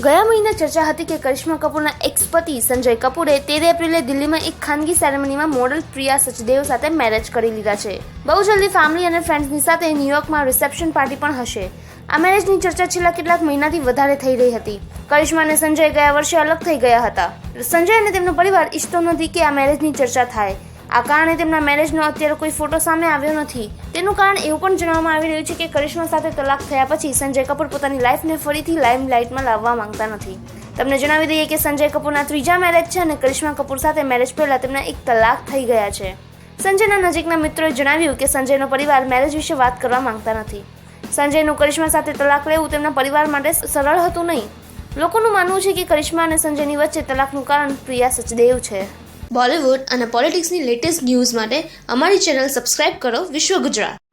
ગયા મહિને ચર્ચા હતી કે કરિશ્મા કપૂરના એક્સ પતિ સંજય કપૂરે 13 એપ્રિલે દિલ્હીમાં એક ખાનગી સેરેમનીમાં મોડલ પ્રિયા સચદેવ સાથે મેરેજ કરી લીધા છે. બહુ જલ્દી ફેમિલી અને ફ્રેન્ડ્સની સાથે ન્યુયોર્કમાં રિસેપ્શન પાર્ટી પણ હશે. આ મેરેજની ચર્ચા છેલ્લા કેટલાક મહિનાથી વધારે થઈ રહી હતી. કરિશ્મા અને સંજય ગયા વર્ષે અલગ થઈ ગયા હતા. સંજય અને તેમનો પરિવાર ઈચ્છતો નથી કે આ મેરેજની ચર્ચા થાય. આ કારણે તેમના મેરેજનો અત્યારે કોઈ ફોટો સામે આવ્યો નથી. તેનું કારણ એવું પણ જણાવવામાં આવી રહ્યું છે કે કરિશ્મા સાથે તલાક થયા પછી સંજય કપૂર પોતાની લાઈફને ફરીથી લાઇમલાઇટમાં લાવવા માંગતા નથી. તમને જણાવી દઈએ કે સંજય કપૂરના ત્રીજા મેરેજ છે અને કરિશ્મા કપૂર સાથે મેરેજ પહેલા તેમના એક તલાક થઈ ગયા છે. સંજયના નજીકના મિત્રોએ જણાવ્યું કે સંજયનો પરિવાર મેરેજ વિશે વાત કરવા માંગતા નથી. સંજયનું કરિશ્મા સાથે તલાક લેવું તેમના પરિવાર માટે સરળ હતું નહીં. લોકોનું માનવું છે કે કરિશ્મા અને સંજયની વચ્ચે તલાકનું કારણ પ્રિયા સચદેવ છે. બોલિવૂડ અને પોલિટિક્સની લેટેસ્ટ ન્યૂઝ માટે અમારી ચેનલ સબસ્ક્રાઇબ કરો વિશ્વ ગુજરાત.